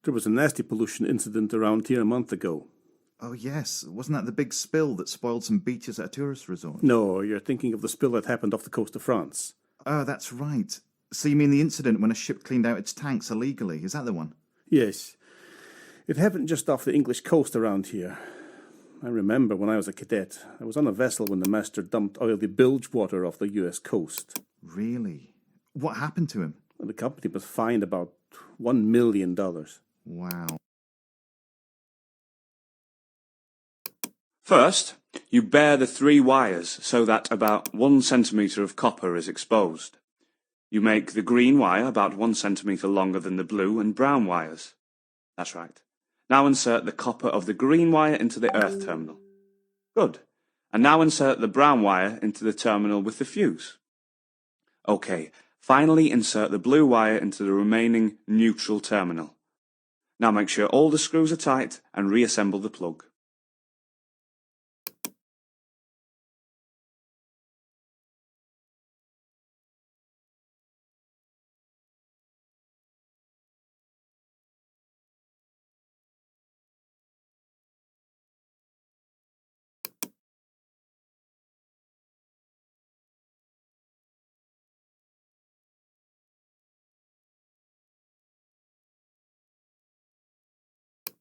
There was a nasty pollution incident around here a month ago. Oh yes, wasn't that the big spill that spoiled some beaches at a tourist resort? No, you're thinking of the spill that happened off the coast of France. Oh, that's right. So you mean the incident when a ship cleaned out its tanks illegally? Is that the one? Yes. It happened just off the English coast around here. I remember when I was a cadet, I was on a vessel when the master dumped oily bilge water off the US coast. Really? What happened to him? And the company was fined about $1 million. Wow. First, you bare the 3 wires so that about 1 centimetre of copper is exposed. You make the green wire about 1 centimetre longer than the blue and brown wires. That's right. Now insert the copper of the green wire into the earth terminal. Good. And now insert the brown wire into the terminal with the fuse. OK, finally insert the blue wire into the remaining neutral terminal. Now make sure all the screws are tight and reassemble the plug.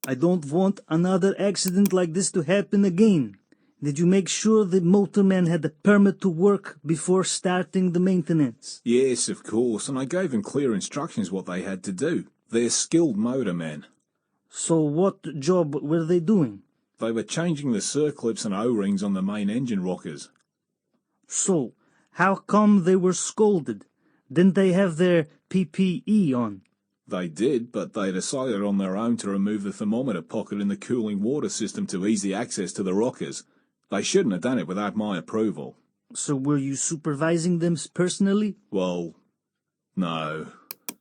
I don't want another accident like this to happen again. Did you make sure the motorman had a permit to work before starting the maintenance? Yes, of course, and I gave them clear instructions what they had to do. They're skilled motormen. So what job were they doing? They were changing the circlips and O-rings on the main engine rockers. So, how come they were scolded? Didn't they have their PPE on? They did, but they decided on their own to remove the thermometer pocket in the cooling water system to ease the access to the rockers. They shouldn't have done it without my approval. So were you supervising them personally? Well, no.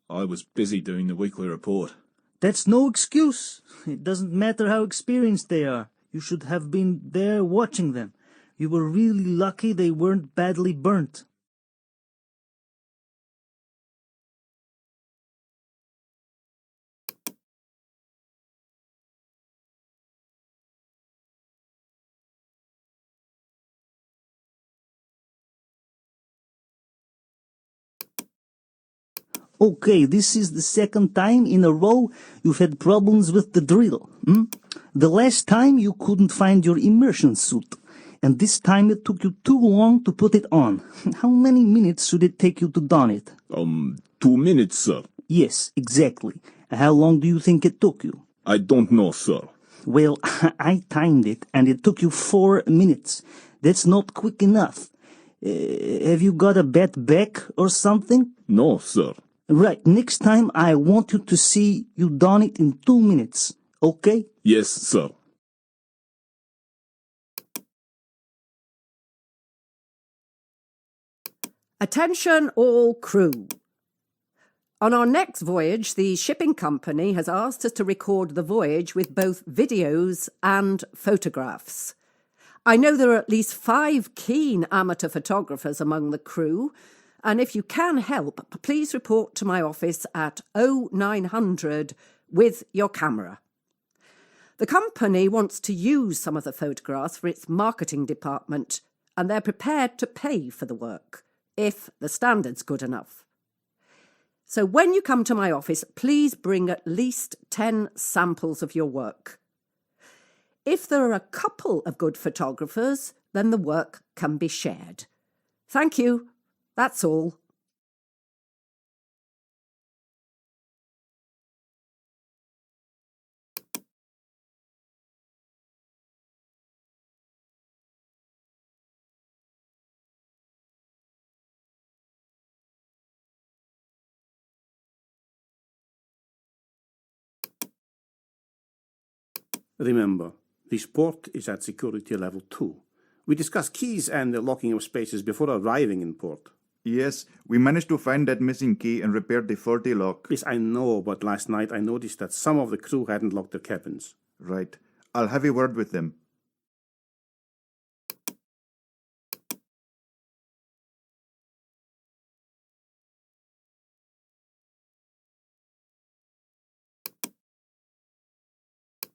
I was busy doing the weekly report. That's no excuse. It doesn't matter how experienced they are. You should have been there watching them. You were really lucky they weren't badly burnt. Okay, this is the second time in a row you've had problems with the drill. The last time you couldn't find your immersion suit, and this time it took you too long to put it on. How many minutes should it take you to don it? 2 minutes, sir. Yes, exactly. How long do you think it took you? I don't know, sir. Well, I timed it, and it took you 4 minutes. That's not quick enough. Have you got a bad back or something? No, sir. Right, next time I want you to see you done it in 2 minutes, okay? Yes, sir. Attention all crew. On our next voyage, the shipping company has asked us to record the voyage with both videos and photographs. I know there are at least 5 keen amateur photographers among the crew, and if you can help, please report to my office at 0900 with your camera. The company wants to use some of the photographs for its marketing department, and they're prepared to pay for the work, if the standard's good enough. So when you come to my office, please bring at least 10 samples of your work. If there are a couple of good photographers, then the work can be shared. Thank you. That's all. Remember, this port is at security level 2. We discussed keys and the locking of spaces before arriving in port. Yes, we managed to find that missing key and repaired the 40 lock. Yes, I know, but last night I noticed that some of the crew hadn't locked their cabins. Right. I'll have a word with them.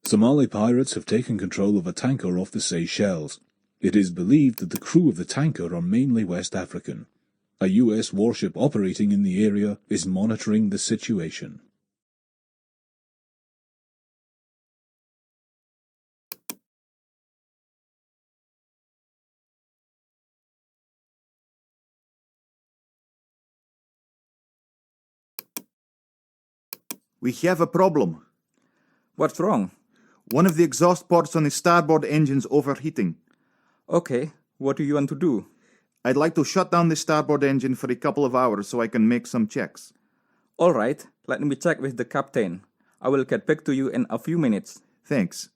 Somali pirates have taken control of a tanker off the Seychelles. It is believed that the crew of the tanker are mainly West African. A US warship operating in the area is monitoring the situation. We have a problem. What's wrong? One of the exhaust ports on the starboard engine's overheating. Okay, what do you want to do? I'd like to shut down the starboard engine for a couple of hours so I can make some checks. All right, let me check with the captain. I will get back to you in a few minutes. Thanks.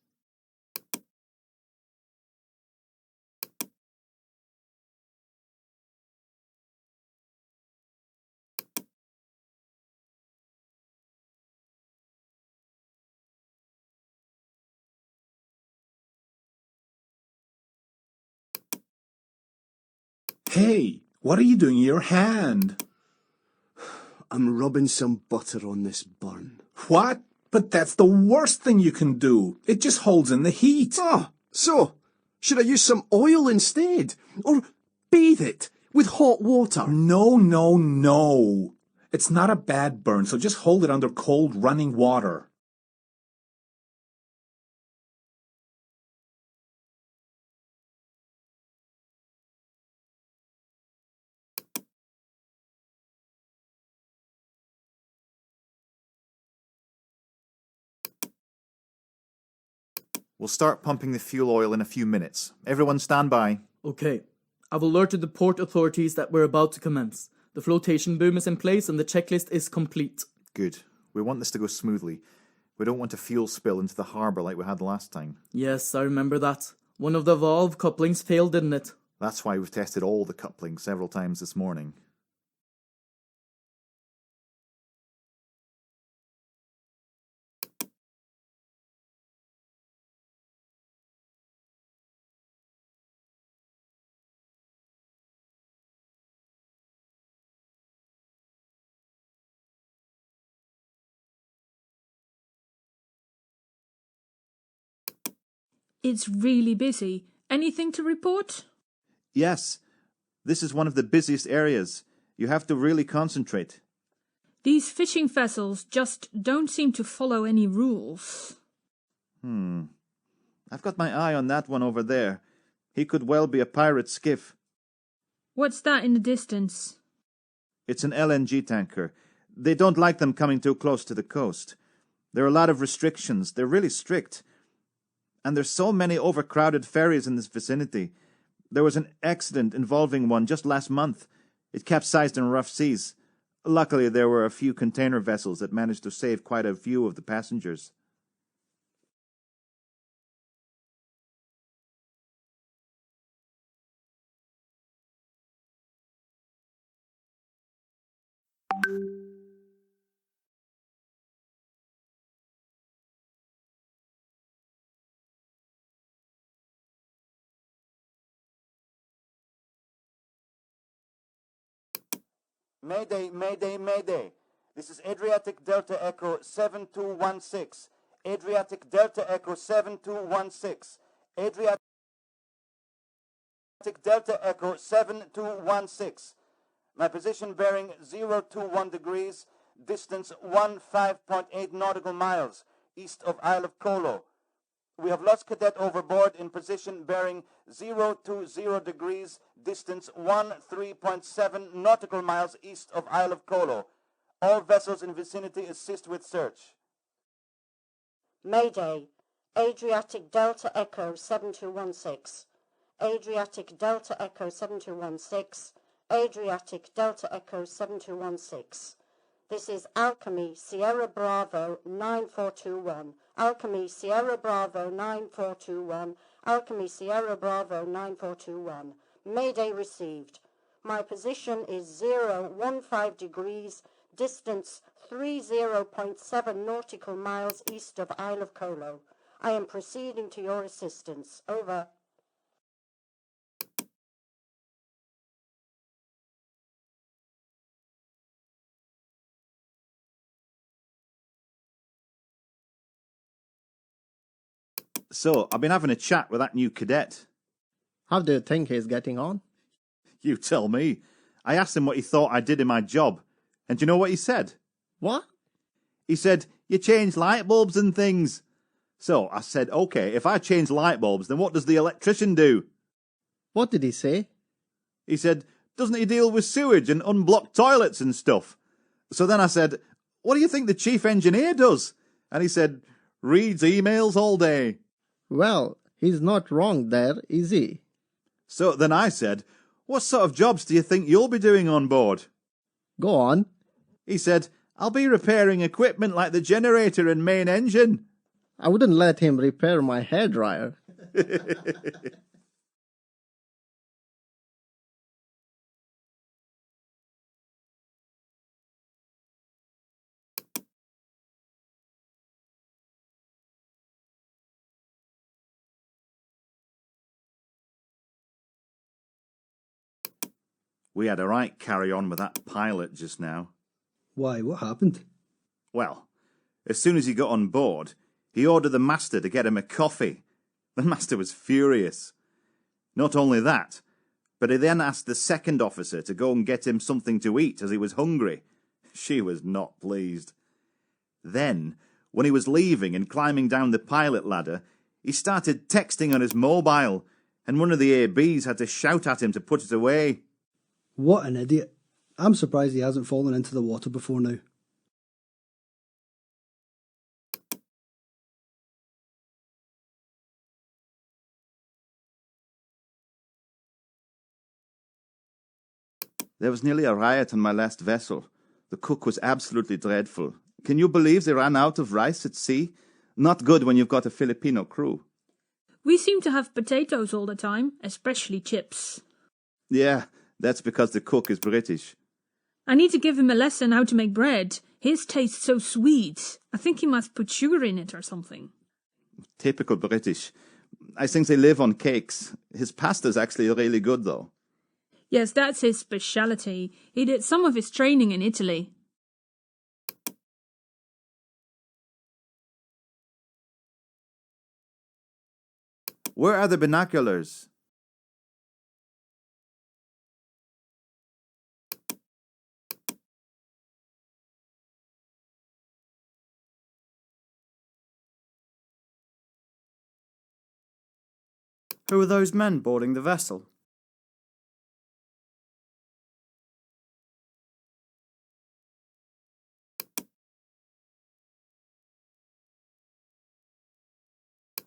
Hey, what are you doing in your hand? I'm rubbing some butter on this burn. What? But that's the worst thing you can do. It just holds in the heat. Ah, so, should I use some oil instead? Or bathe it with hot water? No. It's not a bad burn, so just hold it under cold running water. We'll start pumping the fuel oil in a few minutes. Everyone stand by. Okay. I've alerted the port authorities that we're about to commence. The flotation boom is in place and the checklist is complete. Good. We want this to go smoothly. We don't want a fuel spill into the harbour like we had last time. Yes, I remember that. One of the valve couplings failed, didn't it? That's why we've tested all the couplings several times this morning. It's really busy. Anything to report? Yes. This is one of the busiest areas. You have to really concentrate. These fishing vessels just don't seem to follow any rules. I've got my eye on that one over there. He could well be a pirate skiff. What's that in the distance? It's an LNG tanker. They don't like them coming too close to the coast. There are a lot of restrictions. They're really strict. And there's so many overcrowded ferries in this vicinity. There was an accident involving one just last month. It capsized in rough seas. Luckily, there were a few container vessels that managed to save quite a few of the passengers. Mayday, mayday, mayday. This is Adriatic Delta Echo 7216. Adriatic Delta Echo 7216. Adriatic Delta Echo 7216. My position bearing 021 degrees, distance 15.8 nautical miles, east of Isle of Colo. We have lost cadet overboard in position bearing 020 degrees, distance 13.7 nautical miles east of Isle of Colo. All vessels in vicinity assist with search. Mayday, Adriatic Delta Echo 7216. Adriatic Delta Echo 7216. Adriatic Delta Echo 7216. This is Alchemy Sierra Bravo 9421. Alchemy Sierra Bravo 9421. Alchemy Sierra Bravo 9421. Mayday received. My position is 015 degrees, distance 30.7 nautical miles east of Isle of Colo. I am proceeding to your assistance. Over. So, I've been having a chat with that new cadet. How do you think he's getting on? You tell me. I asked him what he thought I did in my job, and do you know what he said? What? He said, "You change light bulbs and things." So I said, "Okay, if I change light bulbs, then what does the electrician do?" What did he say? He said, "Doesn't he deal with sewage and unblocked toilets and stuff?" So then I said, "What do you think the chief engineer does?" And he said, "Reads emails all day." Well, he's not wrong there, is he? So then I said, "What sort of jobs do you think you'll be doing on board?" Go on. He said, "I'll be repairing equipment like the generator and main engine." I wouldn't let him repair my hairdryer. We had a right carry-on with that pilot just now. Why, what happened? Well, as soon as he got on board, he ordered the master to get him a coffee. The master was furious. Not only that, but he then asked the second officer to go and get him something to eat as he was hungry. She was not pleased. Then, when he was leaving and climbing down the pilot ladder, he started texting on his mobile, and one of the ABs had to shout at him to put it away. What an idiot. I'm surprised he hasn't fallen into the water before now. There was nearly a riot on my last vessel. The cook was absolutely dreadful. Can you believe they ran out of rice at sea? Not good when you've got a Filipino crew. We seem to have potatoes all the time, especially chips. Yeah, that's because the cook is British. I need to give him a lesson how to make bread. His tastes so sweet. I think he must put sugar in it or something. Typical British. I think they live on cakes. His pasta's actually really good, though. Yes, that's his speciality. He did some of his training in Italy. Where are the binoculars? Who are those men boarding the vessel?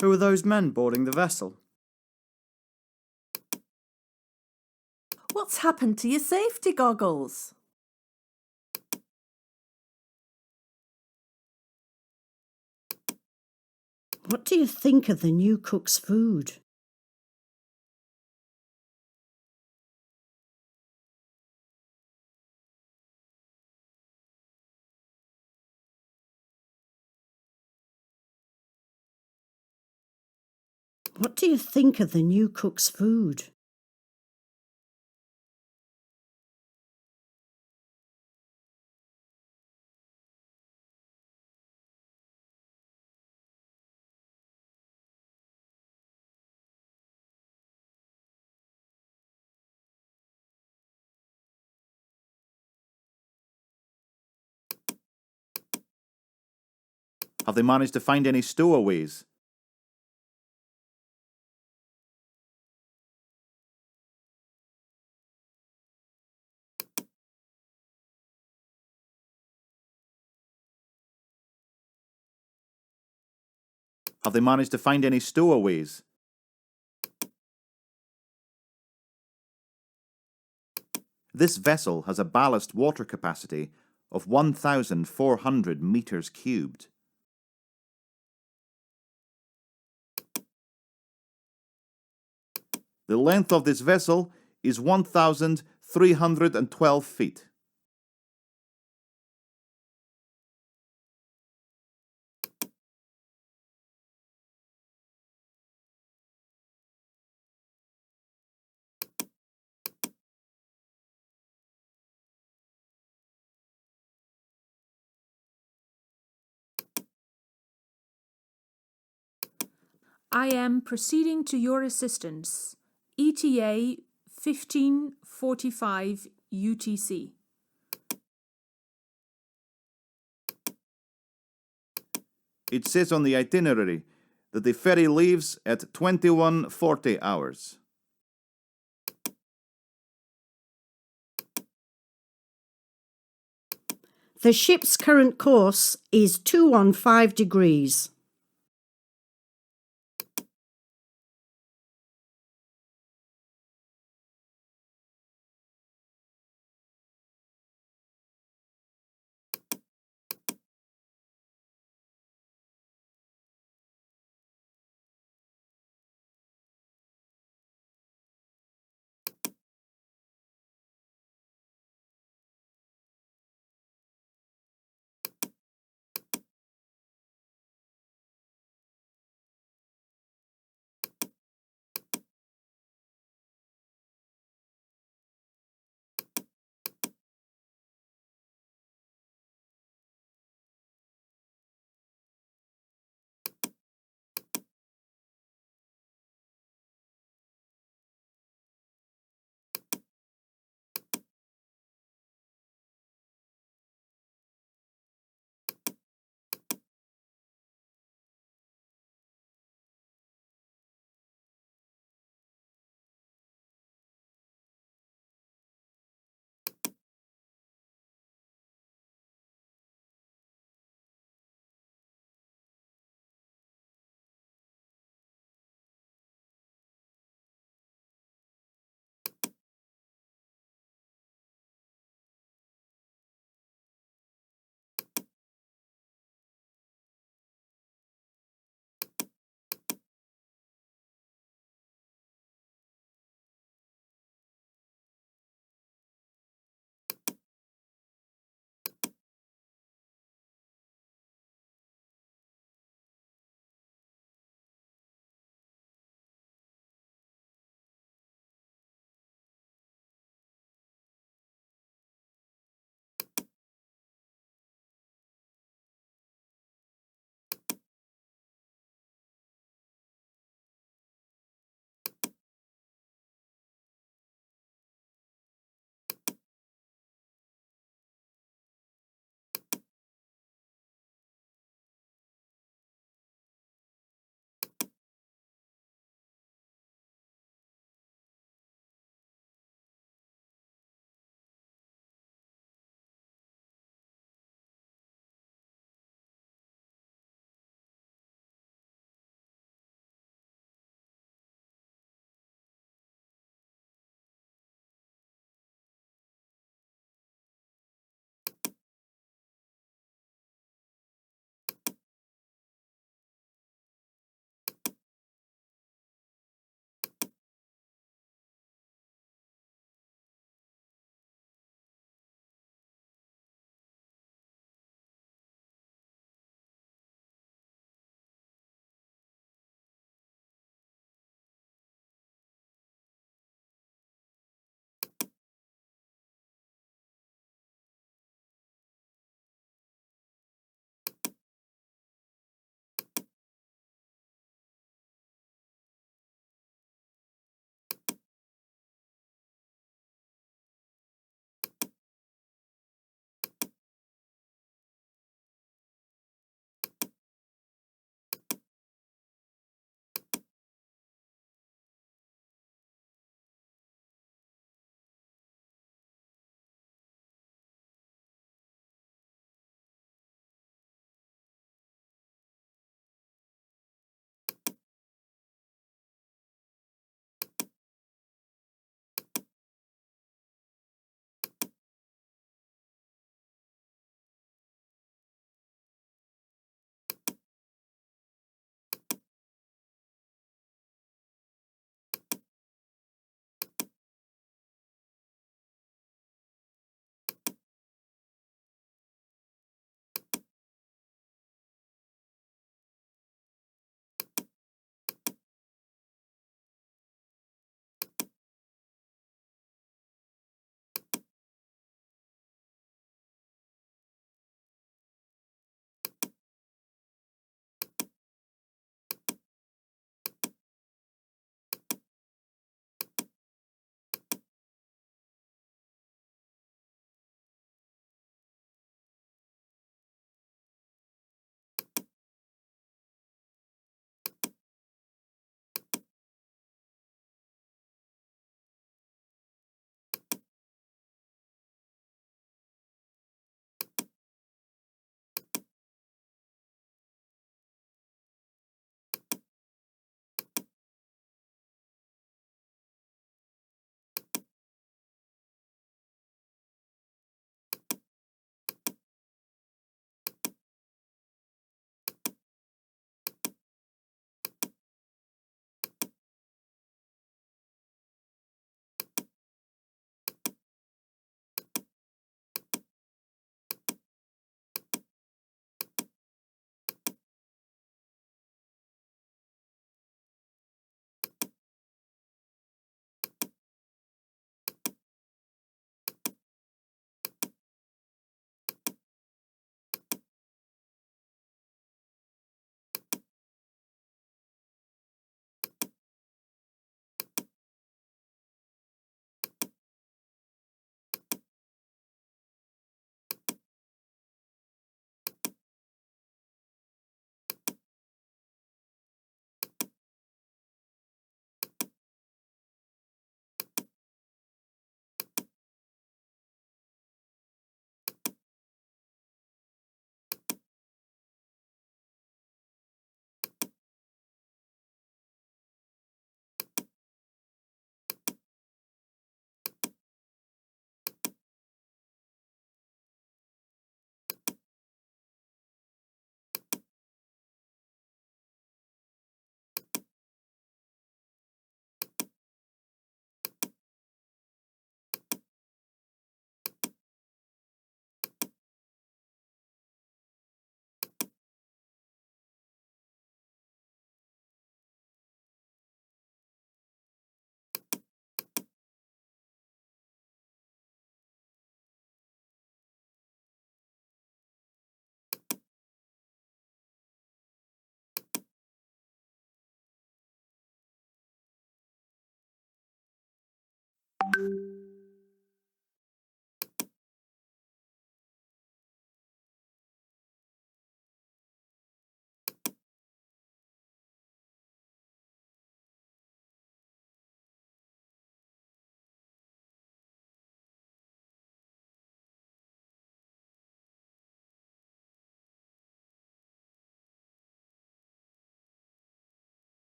Who are those men boarding the vessel? What's happened to your safety goggles? What do you think of the new cook's food? What do you think of the new cook's food? Have they managed to find any stowaways? Have they managed to find any stowaways? This vessel has a ballast water capacity of 1,400 meters cubed. The length of this vessel is 1,312 feet. I am proceeding to your assistance. ETA 15:45 UTC. It says on the itinerary that the ferry leaves at 21:40 hours. The ship's current course is 215 degrees.